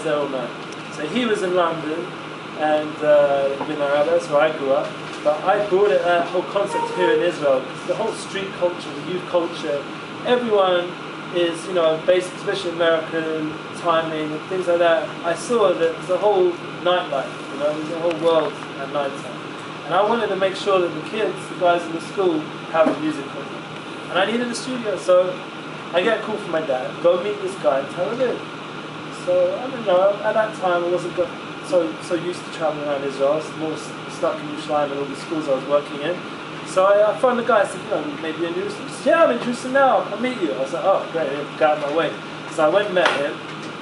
there all night. So he was in London, and Midnightrabbi, that's where I grew up. But I brought that whole concept here in Israel. The whole street culture, the youth culture, everyone is, based, especially American timing and things like that. I saw that there's a whole nightlife, there's a whole world at night time. And I wanted to make sure that the kids, the guys in the school, have a music program. And I needed a studio, so I get a call from my dad, go meet this guy in Tel Aviv. So, I don't know, at that time I wasn't so used to traveling around Israel. I was more stuck in Yerushalayim and all the schools I was working in. So I phoned the guy, I said, maybe you're interested. He said, yeah, I'm interested now, I'll meet you. I was like, oh, great, get out of my way. So I went and met him,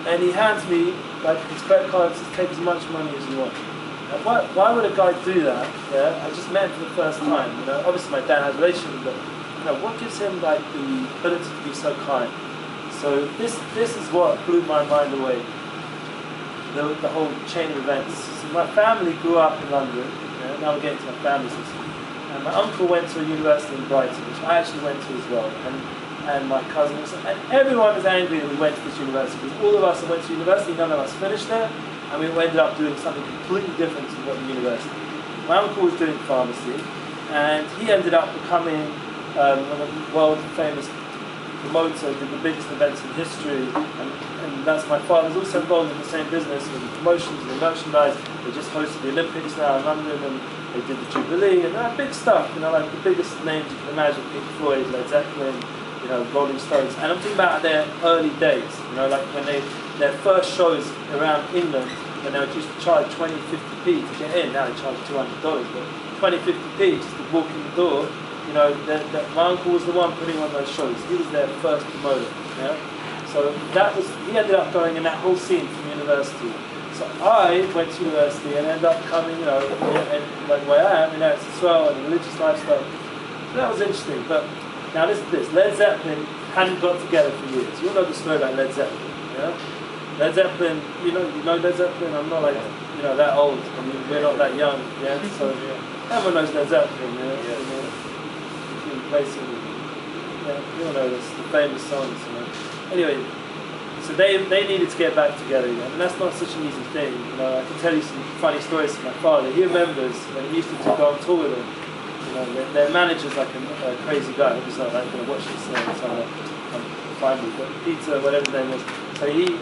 and he hands me his credit card and says, take as much money as you want. And why would a guy do that? Yeah, I just met him for the first time. Obviously my dad has a relationship, but what gives him the ability to be so kind? So this is what blew my mind away. The whole chain of events. So my family grew up in London. Now we're getting to my family system. And my uncle went to a university in Brighton, which I actually went to as well. And my cousin was, and everyone was angry that we went to this university, because all of us that went to university, none of us finished there, and we ended up doing something completely different to what the university. My uncle was doing pharmacy, and he ended up becoming one of the world famous promoter, did the biggest events in history, and that's my father's also involved in the same business with the promotions and the merchandise. They just hosted the Olympics now in London, and they did the Jubilee, and big stuff, like the biggest names you can imagine, Pink Floyd, Led Zeppelin, Rolling Stones. And I'm thinking about their early days, like when their first shows around England, when they would used to charge 20, 50p to get in. Now they charge $200, but 20, 50p just to walk in the door. My uncle was the one putting on those shows. He was their first promoter. So he ended up going in that whole scene from university. So I went to university and ended up coming, like where I am in Eretz Yisrael and the religious lifestyle. So that was interesting. But now listen to this. Led Zeppelin hadn't got together for years. You all know the story about Led Zeppelin. Led Zeppelin, you know Led Zeppelin. I'm not that old. I mean, we're not that young. So everyone knows Led Zeppelin. Basically, you all know this, the famous songs. Anyway, so they needed to get back together again, and that's not such an easy thing. I can tell you some funny stories from my father. He remembers when he used to go on tour with them. Their manager's like a crazy guy. He's not going to watch this, so I'm fine with it. Peter, whatever his name was. So he